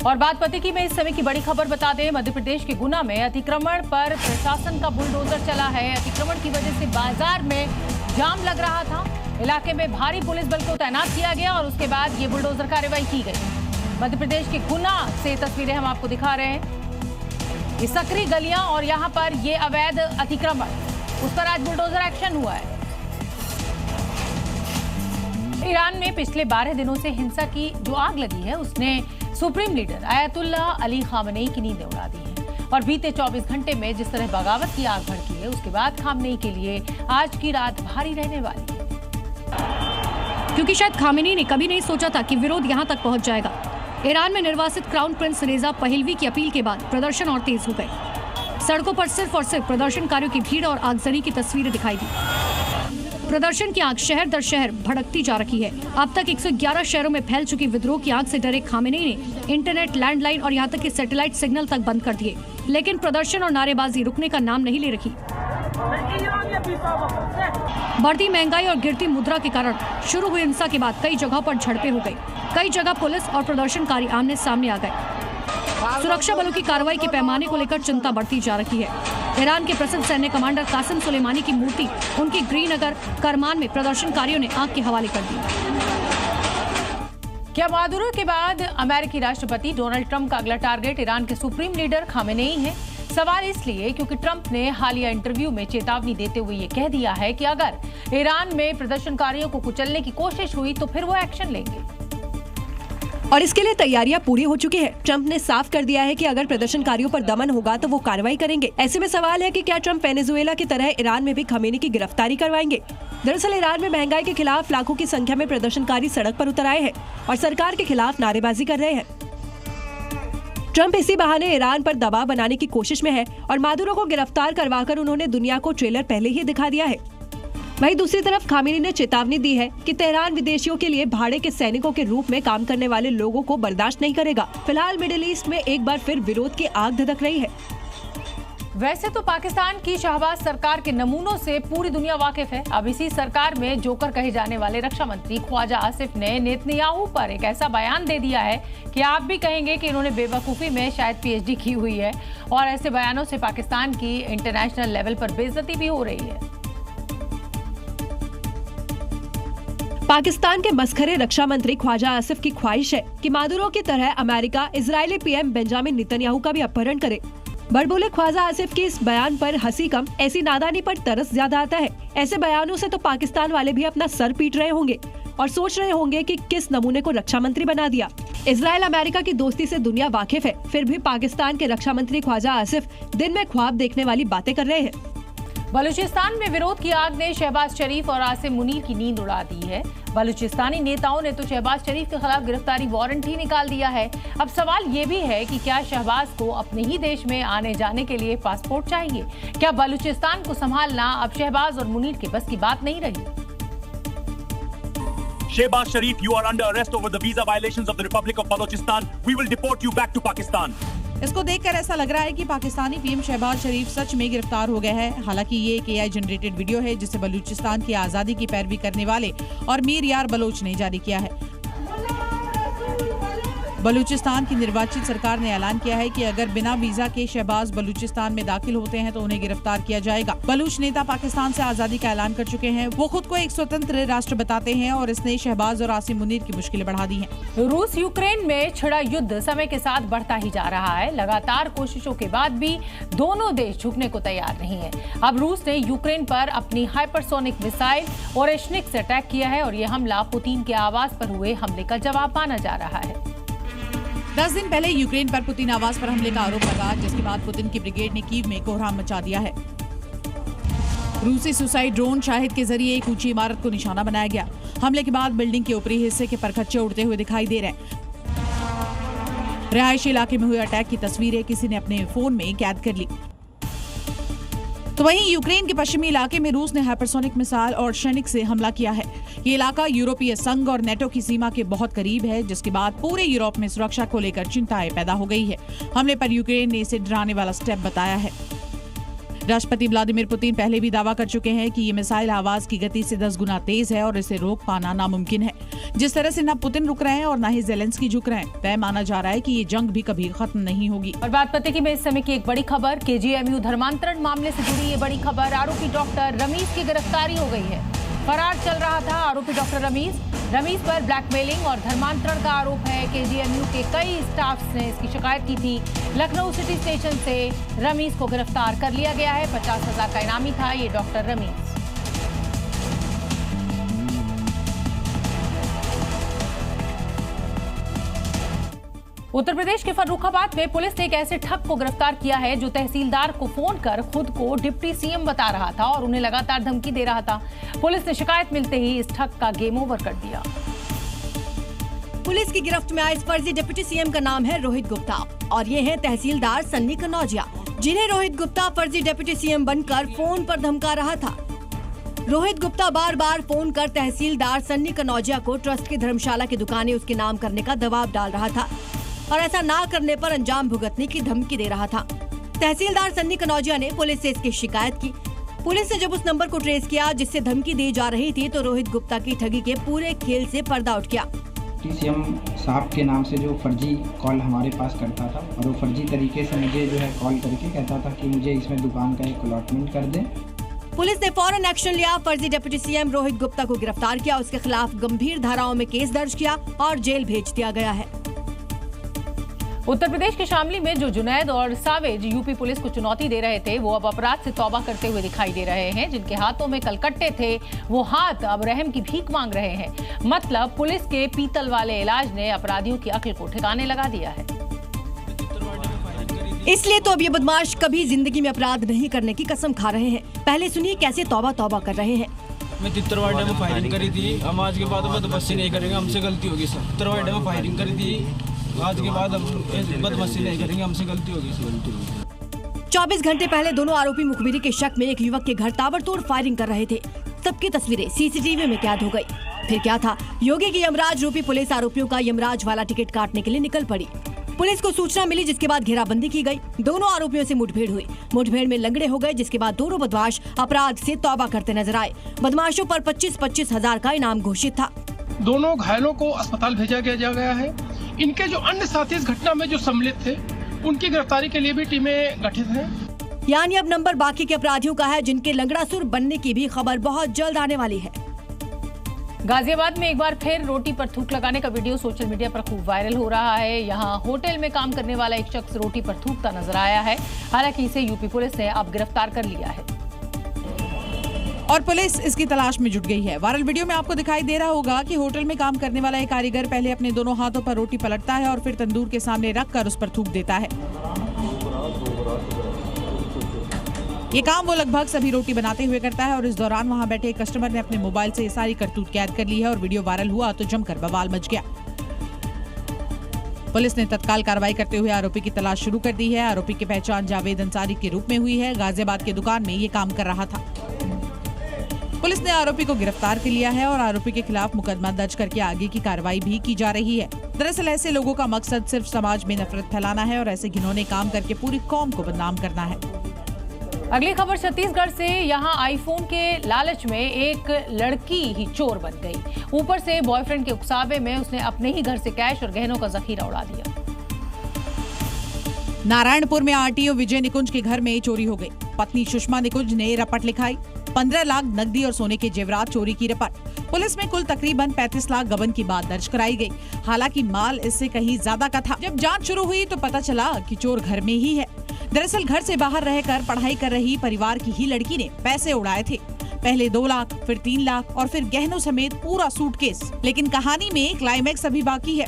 और बात पते की में इस समय की बड़ी खबर बता दें, मध्य प्रदेश के गुना में अतिक्रमण पर प्रशासन का बुलडोजर चला है। अतिक्रमण की वजह से बाजार में जाम लग रहा था। इलाके में भारी पुलिस बल को तैनात किया गया और उसके बाद ये बुलडोजर कार्रवाई की गई। मध्य प्रदेश के गुना से तस्वीरें हम आपको दिखा रहे हैं। ये सकरी गलियां और यहाँ पर ये अवैध अतिक्रमण, उस पर आज बुलडोजर एक्शन हुआ है। ईरान में पिछले 12 दिनों से हिंसा की जो आग लगी है, उसने supreme leader Ayatollah Ali Khamenei की नींदें उड़ा दी है। और बीते 24 घंटे में जिस तरह बगावत की आग भड़की है, उसके बाद खामनेई के लिए आज की रात भारी रहने वाली है। क्योंकि शायद खामेनी ने कभी नहीं सोचा था कि विरोध यहां तक पहुंच जाएगा। ईरान में निर्वासित क्राउन प्रिंस रेजा पहलवी की अपील के बाद प्रदर्शन और तेज हो गए। सड़कों पर सिर्फ और सिर्फ प्रदर्शनकारियों की भीड़ और आगजनी की तस्वीरें दिखाई दी। प्रदर्शन की आग शहर दर शहर भड़कती जा रही है। अब तक 111 शहरों में फैल चुकी विद्रोह की आग से डरे खामेनी ने इंटरनेट, लैंडलाइन और यहाँ तक कि सैटेलाइट सिग्नल तक बंद कर दिए। लेकिन प्रदर्शन और नारेबाजी रुकने का नाम नहीं ले रही। बढ़ती महंगाई और गिरती मुद्रा के कारण शुरू हुई हिंसा के बाद कई जगहों पर झड़पें हो गई। कई जगह पुलिस और प्रदर्शनकारी आमने सामने आ गए। सुरक्षा बलों की कार्रवाई के पैमाने को लेकर चिंता बढ़ती जा रही है। ईरान के प्रसिद्ध सैन्य कमांडर कासिम सुलेमानी की मूर्ति उनकी गृहनगर करमान में प्रदर्शनकारियों ने आग के हवाले कर दी। क्या मादुरो के बाद अमेरिकी राष्ट्रपति डोनाल्ड ट्रंप का अगला टारगेट ईरान के सुप्रीम लीडर खामेनेई है? सवाल इसलिए क्योंकि ट्रंप ने हालिया इंटरव्यू में चेतावनी देते हुए ये कह दिया है कि अगर ईरान में प्रदर्शनकारियों को कुचलने की कोशिश हुई तो फिर वो एक्शन लेंगे। और इसके लिए तैयारियां पूरी हो चुकी है। ट्रंप ने साफ कर दिया है कि अगर प्रदर्शनकारियों पर दमन होगा तो वो कार्रवाई करेंगे। ऐसे में सवाल है कि क्या ट्रंप वेनेजुएला की तरह ईरान में भी खामेनी की गिरफ्तारी करवाएंगे? दरअसल ईरान में महंगाई के खिलाफ लाखों की संख्या में प्रदर्शनकारी सड़क पर उतर आए हैं और सरकार के खिलाफ नारेबाजी कर रहे हैं। ट्रंप इसी बहाने ईरान पर दबाव बनाने की कोशिश में है और मादुरो को गिरफ्तार करवाकर उन्होंने दुनिया को ट्रेलर पहले ही दिखा दिया है। वहीं दूसरी तरफ खामेनी ने चेतावनी दी है कि तेहरान विदेशियों के लिए भाड़े के सैनिकों के रूप में काम करने वाले लोगों को बर्दाश्त नहीं करेगा। फिलहाल मिडिल ईस्ट में एक बार फिर विरोध की आग धधक रही है। वैसे तो पाकिस्तान की शहबाज सरकार के नमूनों से पूरी दुनिया वाकिफ है। अब इसी सरकार में जोकर कहे जाने वाले रक्षा मंत्री ख्वाजा आसिफ ने नेतन्याहू पर एक ऐसा बयान दे दिया है कि आप भी कहेंगे कि इन्होंने बेवकूफ़ी में शायद पीएचडी की हुई है। और ऐसे बयानों से पाकिस्तान की इंटरनेशनल लेवल पर बेइज्जती भी हो रही है। पाकिस्तान के मस्खरे रक्षा मंत्री ख्वाजा आसिफ की ख्वाहिश है कि मादुरो की तरह America Israeli PM Benjamin Netanyahu का भी अपहरण करे। बड़बोले ख्वाजा आसिफ के इस बयान पर हंसी कम, ऐसी नादानी पर तरस ज्यादा आता है। ऐसे बयानों से तो पाकिस्तान वाले भी अपना सर पीट रहे होंगे और सोच रहे होंगे कि किस नमूने को रक्षा मंत्री बना दिया। इजराइल अमेरिका की दोस्ती से दुनिया वाकिफ है, फिर भी पाकिस्तान के रक्षा मंत्री ख्वाजा आसिफ दिन में ख्वाब देखने वाली बातें कर रहे हैं। बलूचिस्तान में विरोध की आग ने शहबाज शरीफ और आसिम मुनीर की नींद उड़ा दी है। बलूचिस्तानी नेताओं ने तो शहबाज शरीफ के खिलाफ गिरफ्तारी वारंट ही निकाल दिया है। अब सवाल ये भी है कि क्या शहबाज को अपने ही देश में आने जाने के लिए पासपोर्ट चाहिए? क्या बलूचिस्तान को संभालना अब शहबाज और मुनीर के बस की बात नहीं रही? Shehbaz Sharif, you are under arrest over the visa violations of the Republic of Balochistan. We will deport you back to Pakistan. इसको देखकर ऐसा लग रहा है कि पाकिस्तानी पीएम शहबाज शरीफ सच में गिरफ्तार हो गए हैं। हालांकि ये एक AI जनरेटेड वीडियो है जिसे बलूचिस्तान की आजादी की पैरवी करने वाले और मीर यार बलोच ने जारी किया है। बलूचिस्तान की निर्वाचित सरकार ने ऐलान किया है कि अगर बिना वीजा के शहबाज बलूचिस्तान में दाखिल होते हैं तो उन्हें गिरफ्तार किया जाएगा। बलूच नेता पाकिस्तान से आजादी का ऐलान कर चुके हैं। वो खुद को एक स्वतंत्र राष्ट्र बताते हैं और इसने शहबाज और आसिम मुनीर की मुश्किलें बढ़ा दी हैं। रूस यूक्रेन में छिड़ा युद्ध समय के साथ बढ़ता ही जा रहा है। लगातार कोशिशों के बाद भी दोनों देश झुकने को तैयार नहीं है। अब रूस ने यूक्रेन पर अपनी हाइपरसोनिक मिसाइल ओरेशनिक से अटैक किया है और ये हमला पुतिन के आवास पर हुए हमले का जवाब माना जा रहा है। 10 दिन पहले यूक्रेन पर पुतिन आवास पर हमले का आरोप लगा, जिसके बाद पुतिन की ब्रिगेड ने कीव में कोहराम मचा दिया है। रूसी सुसाइड ड्रोन शाहिद के जरिए एक ऊंची इमारत को निशाना बनाया गया। हमले के बाद बिल्डिंग के ऊपरी हिस्से के परखच्चे उड़ते हुए दिखाई दे रहे हैं। रिहायशी इलाके में हुए अटैक की तस्वीरें किसी ने अपने फोन में कैद कर ली। तो वहीं यूक्रेन के पश्चिमी इलाके में रूस ने हाइपरसोनिक मिसाइल और क्षणिक से हमला किया है। ये इलाका यूरोपीय संघ और नेटो की सीमा के बहुत करीब है, जिसके बाद पूरे यूरोप में सुरक्षा को लेकर चिंताएं पैदा हो गई है। हमले पर यूक्रेन ने इसे डराने वाला स्टेप बताया है। राष्ट्रपति व्लादिमीर पुतिन पहले भी दावा कर चुके हैं कि ये मिसाइल आवाज की गति से 10 गुना तेज है और इसे रोक पाना नामुमकिन है। जिस तरह से न पुतिन रुक रहे हैं और न ही ज़ेलेंस्की झुक रहे हैं, तय माना जा रहा है कि ये जंग भी कभी खत्म नहीं होगी। और बात पते की में इस समय की एक बड़ी खबर, केजीएमयू धर्मांतरण मामले से जुड़ी ये बड़ी खबर। आरोपी डॉक्टर रमीज की गिरफ्तारी हो गई है। फरार चल रहा था आरोपी डॉक्टर रमीज पर ब्लैकमेलिंग और धर्मांतरण का आरोप है। केजीएमयू के कई स्टाफ ने इसकी शिकायत की थी। लखनऊ सिटी स्टेशन से रमीज को गिरफ्तार कर लिया गया है। 50,000 का इनामी था ये डॉक्टर रमीज। उत्तर प्रदेश के फर्रुखाबाद में पुलिस ने एक ऐसे ठग को गिरफ्तार किया है जो तहसीलदार को फोन कर खुद को डिप्टी सीएम बता रहा था और उन्हें लगातार धमकी दे रहा था। पुलिस ने शिकायत मिलते ही इस ठग का गेम ओवर कर दिया। पुलिस की गिरफ्त में आए इस फर्जी डिप्टी सीएम का नाम है रोहित गुप्ता और ये है तहसीलदार सन्नी कनौजिया, जिन्हें रोहित गुप्ता फर्जी डिप्टी सीएम बनकर फोन पर धमका रहा था। रोहित गुप्ता बार बार फोन कर तहसीलदार सन्नी कनौजिया को ट्रस्ट की धर्मशाला की दुकानें उसके नाम करने का दबाव डाल रहा था और ऐसा ना करने पर अंजाम भुगतने की धमकी दे रहा था। तहसीलदार सन्नी कनौजिया ने पुलिस से इसकी शिकायत की। पुलिस ने जब उस नंबर को ट्रेस किया जिससे धमकी दी जा रही थी, तो रोहित गुप्ता की ठगी के पूरे खेल से पर्दा उठ गया। सीएम साहब के नाम से जो फर्जी कॉल हमारे पास करता था और वो फर्जी तरीके से मुझे जो है कॉल करके कहता था कि मुझे इसमें दुकान का एक अलॉटमेंट कर दें। पुलिस ने फौरन एक्शन लिया, फर्जी डिप्टी सीएम रोहित गुप्ता को गिरफ्तार किया, उसके खिलाफ गंभीर धाराओं में केस दर्ज किया और जेल भेज दिया गया है। उत्तर प्रदेश के शामली में जो जुनैद और सावेज यूपी पुलिस को चुनौती दे रहे थे, वो अब अपराध से तौबा करते हुए दिखाई दे रहे हैं। जिनके हाथों में कलकट्टे थे, वो हाथ अब रहम की भीख मांग रहे हैं। मतलब पुलिस के पीतल वाले इलाज ने अपराधियों की अक्ल को ठिकाने लगा दिया है। इसलिए तो अब ये बदमाश कभी जिंदगी में अपराध नहीं करने की कसम खा रहे हैं। पहले सुनिए कैसे तौबा तौबा कर रहे हैं। मैं तितरवाड़े में फायरिंग करी थी, हम आज के बाद बदमाशी नहीं करेंगे, हमसे गलती होगी सर। तितरवाड़े में फायरिंग करी थी, आज के बाद हम बदमाशी नहीं करेंगे, हमसे गलती होगी। 24 घंटे पहले दोनों आरोपी मुखबिरी के शक में एक युवक के घर ताबड़तोड़ फायरिंग कर रहे थे। सबकी तस्वीरें सीसीटीवी में कैद हो गई। फिर क्या था, योगी की यमराज रूपी पुलिस आरोपियों का यमराज वाला टिकट काटने के लिए निकल पड़ी। पुलिस को सूचना मिली, जिसके बाद घेराबंदी की गई। दोनों आरोपियों से मुठभेड़ हुई, मुठभेड़ में लंगड़े हो गए, जिसके बाद दोनों बदमाश अपराध से तौबा करते नजर आए। बदमाशों पर 25-25 हजार का इनाम घोषित था। दोनों घायलों को अस्पताल भेजा गया है। इनके जो अन्य साथी इस घटना में जो सम्मिलित थे, उनकी गिरफ्तारी के लिए भी टीमें गठित हैं। यानी अब नंबर बाकी के अपराधियों का है, जिनके लंगड़ासुर बनने की भी खबर बहुत जल्द आने वाली है। गाजियाबाद में एक बार फिर रोटी पर थूक लगाने का वीडियो सोशल मीडिया पर खूब वायरल हो रहा है। यहाँ होटल में काम करने वाला एक शख्स रोटी पर थूकता नजर आया है। हालांकि इसे यूपी पुलिस ने अब गिरफ्तार कर लिया है और पुलिस इसकी तलाश में जुट गई है। वायरल वीडियो में आपको दिखाई दे रहा होगा कि होटल में काम करने वाला एक कारीगर पहले अपने दोनों हाथों पर रोटी पलटता है और फिर तंदूर के सामने रखकर उस पर थूक देता है। ये काम वो लगभग सभी रोटी बनाते हुए करता है और इस दौरान वहां बैठे एक कस्टमर ने अपने मोबाइल से ये सारी करतूत कैद कर ली है और वीडियो वायरल हुआ तो जमकर बवाल मच गया। पुलिस ने तत्काल कार्रवाई करते हुए आरोपी की तलाश शुरू कर दी है। आरोपी की पहचान जावेद अंसारी के रूप में हुई है। गाजियाबाद की दुकान में ये काम कर रहा था। पुलिस ने आरोपी को गिरफ्तार कर लिया है और आरोपी के खिलाफ मुकदमा दर्ज करके आगे की कार्रवाई भी की जा रही है। दरअसल ऐसे लोगों का मकसद सिर्फ समाज में नफरत फैलाना है और ऐसे घिनौने काम करके पूरी कौम को बदनाम करना है। अगली खबर छत्तीसगढ़ से। यहाँ आईफोन के लालच में एक लड़की ही चोर बन गई। ऊपर से बॉयफ्रेंड के उकसावे में उसने अपने ही घर से कैश और गहनों का जखीरा उड़ा दिया। नारायणपुर में आरटीओ विजय निकुंज के घर में चोरी हो गई। पत्नी सुषमा निकुंज ने रपट लिखाई। 15 लाख नकदी और सोने के जेवरात चोरी की रपट। पुलिस में कुल तकरीबन 35 लाख गबन की बात दर्ज कराई गई। हालांकि माल इससे कहीं ज्यादा का था। जब जांच शुरू हुई तो पता चला कि चोर घर में ही है। दरअसल घर से बाहर रहकर पढ़ाई कर रही परिवार की ही लड़की ने पैसे उड़ाए थे। पहले 2 लाख, फिर 3 लाख और फिर गहनों समेत पूरा सूटकेस। लेकिन कहानी में क्लाइमैक्स अभी बाकी है।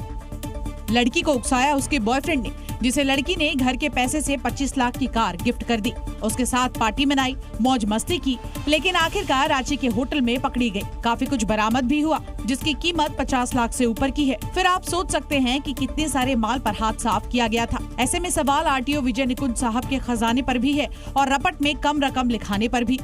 लड़की को उकसाया उसके बॉयफ्रेंड ने, जिसे लड़की ने घर के पैसे से 25 लाख की कार गिफ्ट कर दी। उसके साथ पार्टी मनाई, मौज मस्ती की, लेकिन आखिरकार रांची के होटल में पकड़ी गई। काफी कुछ बरामद भी हुआ, जिसकी कीमत 50 लाख से ऊपर की है। फिर आप सोच सकते हैं कि कितने सारे माल पर हाथ साफ किया गया था। ऐसे में सवाल आरटीओ विजय निकुंज साहब के खजाने पर भी है और रपट में कम रकम लिखाने पर भी।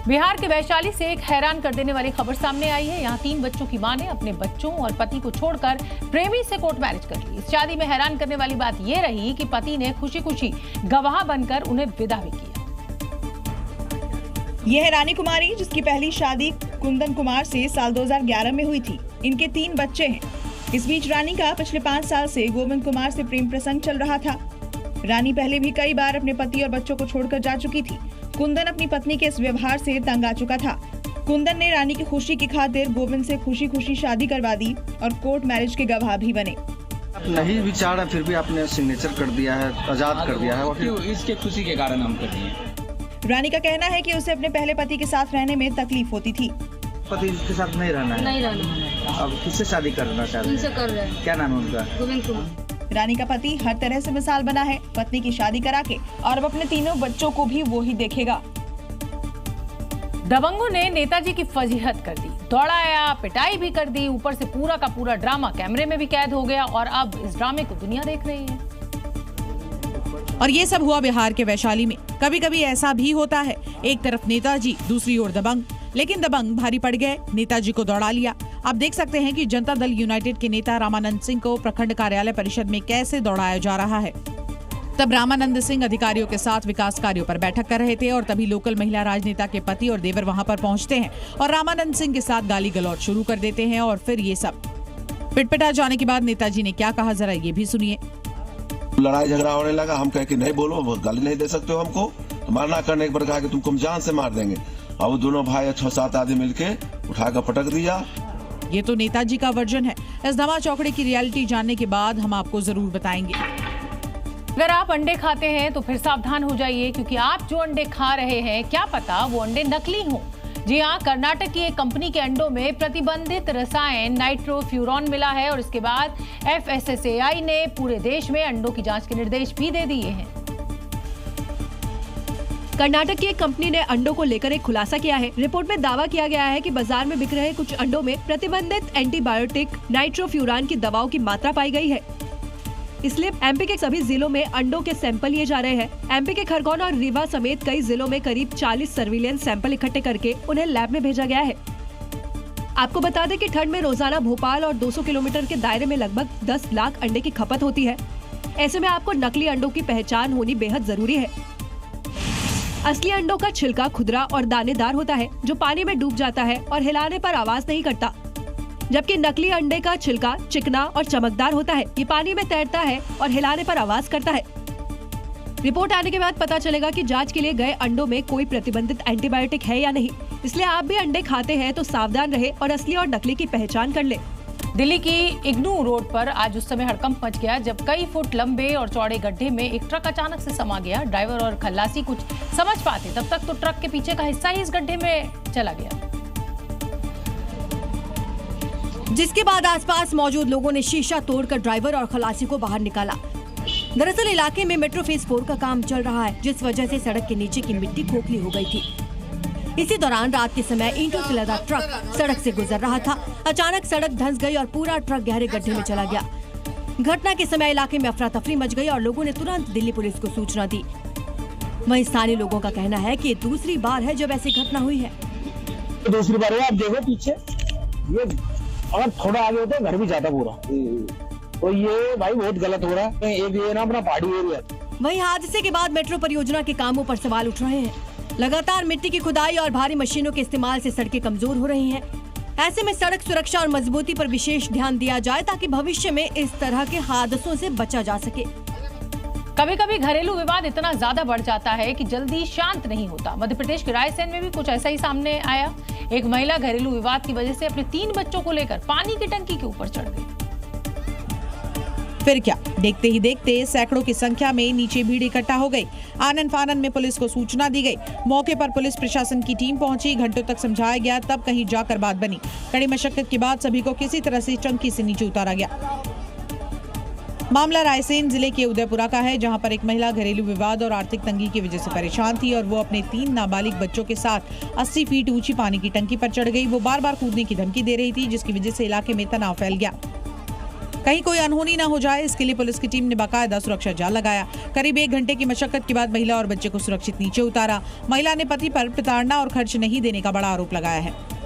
बिहार के वैशाली से एक हैरान कर देने वाली खबर सामने आई है। यहाँ 3 बच्चों की मां ने अपने बच्चों और पति को छोड़कर प्रेमी से कोर्ट मैरिज कर ली। इस शादी में हैरान करने वाली बात ये रही कि पति ने खुशी खुशी गवाह बनकर उन्हें विदा भी किया। यह है रानी कुमारी, जिसकी पहली शादी कुंदन कुमार से साल 2011 में हुई थी। इनके 3 बच्चे हैं। इस बीच रानी का पिछले 5 साल से गोविंद कुमार से प्रेम प्रसंग चल रहा था। रानी पहले भी कई बार अपने पति और बच्चों को छोड़कर जा चुकी थी। कुंदन अपनी पत्नी के इस व्यवहार से तंग आ चुका था। कुंदन ने रानी की खुशी की खातिर गोविंद से खुशी खुशी शादी करवा दी और कोर्ट मैरिज के गवाह भी बने। नहीं विचार है, फिर भी आपने सिग्नेचर कर दिया है, आजाद कर दिया है। और क्यों? इसके खुशी के कारण हम कर दिए। रानी का कहना है कि उसे अपने पहले पति के साथ रहने में तकलीफ होती थी। पति के साथ नहीं रहना है। नहीं रहना है। अब किससे शादी करना चाहते उनसे कर रहे हैं। क्या नाम है उनका? गोविंद कुमार। रानी का पति हर तरह से मिसाल बना है, पत्नी की शादी करा के, और अब अपने 3 बच्चों को भी वो ही देखेगा। दबंगों ने नेताजी की फजीहत कर दी, दौड़ाया, पिटाई भी कर दी, ऊपर से पूरा का पूरा ड्रामा कैमरे में भी कैद हो गया और अब इस ड्रामे को दुनिया देख रही है। और ये सब हुआ बिहार के वैशाली में। कभी कभी ऐसा भी होता है, एक तरफ नेताजी, दूसरी ओर दबंग, लेकिन दबंग भारी पड़ गए, नेताजी को दौड़ा लिया। आप देख सकते हैं कि जनता दल यूनाइटेड के नेता रामानंद सिंह को प्रखंड कार्यालय परिषद में कैसे दौड़ाया जा रहा है। तब रामानंद सिंह अधिकारियों के साथ विकास कार्यों पर बैठक कर रहे थे और तभी लोकल महिला राजनेता के पति और देवर वहां पर पहुंचते हैं और रामानंद सिंह के साथ गाली गलौज शुरू कर देते हैं। और फिर ये सब पिटपिटा जाने के बाद नेताजी ने क्या कहा, जरा ये भी सुनिए। लड़ाई झगड़ा होने लगा, हम कहे कि नहीं बोलो, गाली नहीं दे सकते हो हमको। मारना करने के पर कहा कि तुमको हम जान से मार देंगे। अब दोनों भाई 6-7 आदमी मिलके उठाकर पटक दिया। ये तो नेताजी का वर्जन है। इस धमा चौकड़े की रियलिटी जानने के बाद हम आपको जरूर बताएंगे। अगर आप अंडे खाते हैं तो फिर सावधान हो जाइए, क्योंकि आप जो अंडे खा रहे हैं क्या पता वो अंडे नकली हों। जी हाँ, कर्नाटक की एक कंपनी के अंडों में प्रतिबंधित रसायन नाइट्रोफ्यूरॉन मिला है और इसके बाद FSSAI ने पूरे देश में अंडों की जांच के निर्देश भी दे दिए हैं। कर्नाटक की एक कंपनी ने अंडों को लेकर एक खुलासा किया है। रिपोर्ट में दावा किया गया है कि बाजार में बिक रहे कुछ अंडों में प्रतिबंधित एंटीबायोटिक नाइट्रोफ्यूरॉन की दवाओं की मात्रा पाई गई है। इसलिए एमपी के सभी जिलों में अंडों के सैंपल लिए जा रहे हैं। एमपी के खरगोन और रीवा समेत कई जिलों में करीब 40 सर्विलेंस सैंपल इकट्ठे करके उन्हें लैब में भेजा गया है। आपको बता दें कि ठंड में रोजाना भोपाल और 200 किलोमीटर के दायरे में लगभग 10 लाख अंडे की खपत होती है। ऐसे में आपको नकली अंडों की पहचान होनी बेहद जरूरी है। असली अंडों का छिलका खुदरा और दानेदार होता है, जो पानी में डूब जाता है और हिलाने पर आवाज नहीं करता, जबकि नकली अंडे का छिलका चिकना और चमकदार होता है। ये पानी में तैरता है और हिलाने पर आवाज करता है। रिपोर्ट आने के बाद पता चलेगा कि जांच के लिए गए अंडों में कोई प्रतिबंधित एंटीबायोटिक है या नहीं। इसलिए आप भी अंडे खाते हैं तो सावधान रहे और असली और नकली की पहचान कर ले। दिल्ली की इग्नू रोड पर आज उस समय हड़कंप मच गया जब कई फुट लंबे और चौड़े गड्ढे में एक ट्रक अचानक से समा गया। ड्राइवर और खल्लासी कुछ समझ पाते तब तक तो ट्रक के पीछे का हिस्सा ही इस गड्ढे में चला गया, जिसके बाद आसपास मौजूद लोगों ने शीशा तोड़कर ड्राइवर और खलासी को बाहर निकाला। दरअसल इलाके में मेट्रो फेज 4 का काम चल रहा है, जिस वजह से सड़क के नीचे की मिट्टी खोखली हो गई थी। इसी दौरान रात के समय ईंटों से लदा ट्रक सड़क से गुजर रहा था। अचानक सड़क धंस गई और पूरा ट्रक गहरे गड्ढे में चला गया। घटना के समय इलाके में अफरा तफरी मच गई और लोगों ने तुरंत दिल्ली पुलिस को सूचना दी। वहीं स्थानीय लोगों का कहना है कि ये दूसरी बार है जब ऐसी घटना हुई है। दूसरी बार है, आप देखो पीछे, ये अगर थोड़ा आगे होता घर भी जाता पूरा, तो ये भाई बहुत गलत हो रहा है। एक ये ना अपना पहाड़ी एरिया। वहीं हादसे के बाद मेट्रो परियोजना के कामों पर सवाल उठ रहे हैं। लगातार मिट्टी की खुदाई और भारी मशीनों के इस्तेमाल से सड़कें कमजोर हो रही हैं। ऐसे में सड़क सुरक्षा और मजबूती पर विशेष ध्यान दिया जाए ताकि भविष्य में इस तरह के हादसों से बचा जा सके। कभी कभी घरेलू विवाद इतना ज्यादा बढ़ जाता है कि जल्दी शांत नहीं होता। मध्य प्रदेश के रायसेन में भी कुछ ऐसा ही सामने आया। एक महिला घरेलू विवाद की वजह से अपने 3 बच्चों को लेकर पानी की टंकी के ऊपर चढ़ गई। फिर क्या, देखते ही देखते सैकड़ों की संख्या में नीचे भीड़ इकट्ठा हो गई। आनन फानन में पुलिस को सूचना दी गई। मौके पर पुलिस प्रशासन की टीम पहुंची, घंटों तक समझाया गया, तब कहीं जाकर बात बनी। कड़ी मशक्कत के बाद सभी को किसी तरह से टंकी से नीचे उतारा गया। मामला रायसेन जिले के उदयपुरा का है, जहां पर एक महिला घरेलू विवाद और आर्थिक तंगी की वजह से परेशान थी और वो अपने 3 नाबालिग बच्चों के साथ 80 फीट ऊंची पानी की टंकी पर चढ़ गई। वो बार बार कूदने की धमकी दे रही थी, जिसकी वजह से इलाके में तनाव फैल गया। कहीं कोई अनहोनी न हो जाए, इसके लिए पुलिस की टीम ने बाकायदा सुरक्षा जाल लगाया। करीब 1 घंटे की मशक्कत के बाद महिला और बच्चे को सुरक्षित नीचे उतारा। महिला ने पति पर प्रताड़ना और खर्च नहीं देने का बड़ा आरोप लगाया है।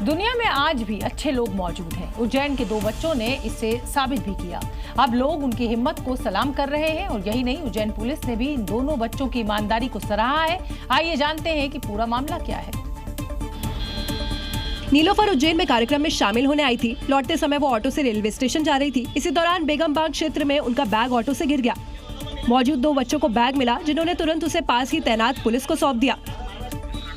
दुनिया में आज भी अच्छे लोग मौजूद हैं। उज्जैन के 2 बच्चों ने इसे साबित भी किया। अब लोग उनकी हिम्मत को सलाम कर रहे हैं और यही नहीं, उज्जैन पुलिस ने भी इन दोनों बच्चों की ईमानदारी को सराहा है। आइए जानते हैं कि पूरा मामला क्या है। नीलोफर उज्जैन में कार्यक्रम में शामिल होने आई थी। लौटते समय वो ऑटो से रेलवे स्टेशन जा रही थी। इसी दौरान बेगमबाग क्षेत्र में उनका बैग ऑटो से गिर गया। मौजूद 2 बच्चों को बैग मिला, जिन्होंने तुरंत उसे पास ही तैनात पुलिस को सौंप दिया।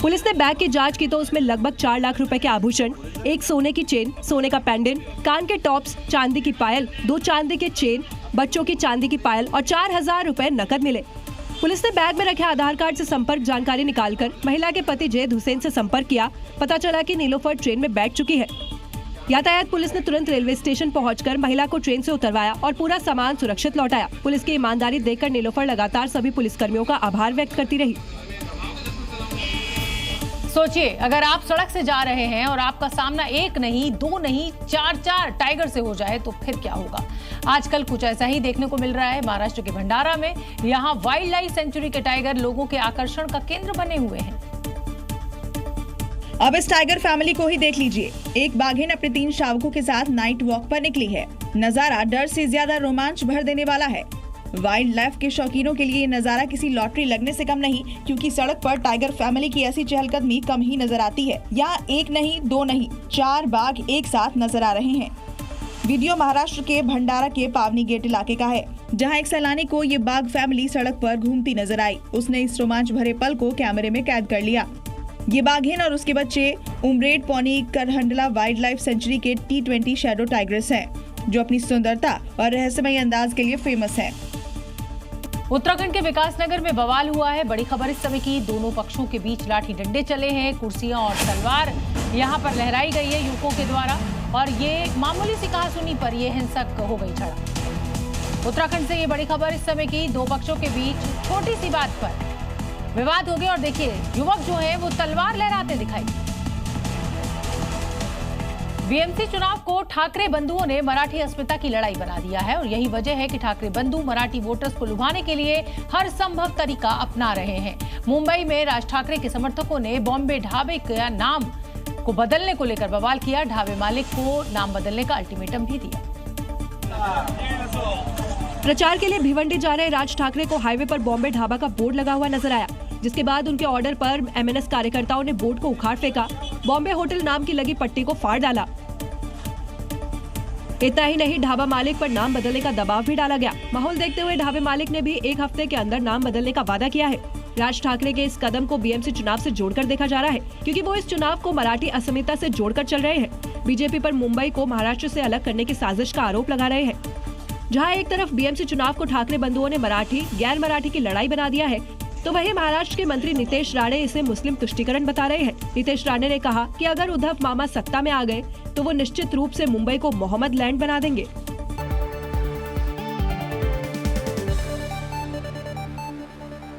पुलिस ने बैग की जांच की तो उसमें लगभग 4 लाख रुपए के आभूषण, 1 सोने की चेन, सोने का पेंडेंट, कान के टॉप्स, चांदी की पायल, 2 चांदी के चेन, बच्चों की चांदी की पायल और 4000 रुपए नकद मिले। पुलिस ने बैग में रखे आधार कार्ड से संपर्क जानकारी निकालकर महिला के पति जैद हुसैन से संपर्क किया। पता चला कि नीलोफर ट्रेन में बैठ चुकी है। यातायात पुलिस ने तुरंत रेलवे स्टेशन पहुंचकर महिला को ट्रेन से उतरवाया और पूरा सामान सुरक्षित लौटाया। पुलिस की ईमानदारी देखकर नीलोफर लगातार सभी पुलिसकर्मियों का आभार व्यक्त करती रही। सोचिए, अगर आप सड़क से जा रहे हैं और आपका सामना 1 नहीं, 2 नहीं, 4 टाइगर से हो जाए तो फिर क्या होगा। आजकल कुछ ऐसा ही देखने को मिल रहा है महाराष्ट्र के भंडारा में। यहाँ वाइल्ड लाइफ सेंचुरी के टाइगर लोगों के आकर्षण का केंद्र बने हुए हैं। अब इस टाइगर फैमिली को ही देख लीजिए। एक बाघिन अपने 3 शावकों के साथ नाइट वॉक पर निकली है। नजारा डर से ज्यादा रोमांच भर देने वाला है। वाइल्ड लाइफ के शौकीनों के लिए ये नजारा किसी लॉटरी लगने से कम नहीं, क्योंकि सड़क पर टाइगर फैमिली की ऐसी चहलकदमी कम ही नजर आती है। यहाँ 1 नहीं, 2 नहीं, 4 बाघ एक साथ नजर आ रहे हैं। वीडियो महाराष्ट्र के भंडारा के पावनी गेट इलाके का है, जहाँ एक सैलानी को ये बाघ फैमिली सड़क पर घूमती नजर आई। उसने इस रोमांच भरे पल को कैमरे में कैद कर लिया। ये बाघिन और उसके बच्चे उमरेड पौनी करहंडला वाइल्ड लाइफ सेंचुरी के T20 शैडो टाइगर्स हैं, जो अपनी सुंदरता और रहस्यमय अंदाज के लिए फेमस है। उत्तराखंड के विकासनगर में बवाल हुआ है। बड़ी खबर इस समय की, दोनों पक्षों के बीच लाठी डंडे चले हैं, कुर्सियां और तलवार यहां पर लहराई गई है युवकों के द्वारा और ये मामूली सी कहासुनी पर ये हिंसक हो गई झड़प। उत्तराखंड से ये बड़ी खबर इस समय की, 2 पक्षों के बीच छोटी सी बात पर विवाद हो गया और देखिए युवक जो है वो तलवार लहराते दिखाई। बीएमसी चुनाव को ठाकरे बंधुओं ने मराठी अस्मिता की लड़ाई बना दिया है और यही वजह है कि ठाकरे बंधु मराठी वोटर्स को लुभाने के लिए हर संभव तरीका अपना रहे हैं। मुंबई में राज ठाकरे के समर्थकों ने बॉम्बे ढाबे का नाम को बदलने को लेकर बवाल किया। ढाबे मालिक को नाम बदलने का अल्टीमेटम भी दिया। प्रचार के लिए भिवंडी जा रहे राज ठाकरे को हाईवे पर बॉम्बे ढाबा का बोर्ड लगा हुआ नजर आया, जिसके बाद उनके ऑर्डर पर MNS कार्यकर्ताओं ने बोर्ड को उखाड़ फेंका। बॉम्बे होटल नाम की लगी पट्टी को फाड़ डाला। इतना ही नहीं, ढाबा मालिक पर नाम बदलने का दबाव भी डाला गया। माहौल देखते हुए ढाबे मालिक ने भी 1 हफ्ते के अंदर नाम बदलने का वादा किया है। राज ठाकरे के इस कदम को BMC चुनाव से जोड़कर देखा जा रहा है, क्योंकि वो इस चुनाव को मराठी अस्मिता से जोड़कर चल रहे हैं। बीजेपी पर मुंबई को महाराष्ट्र से अलग करने की साजिश का आरोप लगा रहे हैं। जहां एक तरफ BMC चुनाव को ठाकरे बंधुओं ने मराठी गैर मराठी की लड़ाई बना दिया है, तो वहीं महाराष्ट्र के मंत्री नीतीश राणे इसे मुस्लिम तुष्टीकरण बता रहे हैं। नीतीश राणे ने कहा कि अगर उद्धव मामा सत्ता में आ गए तो वो निश्चित रूप से मुंबई को मोहम्मद लैंड बना देंगे।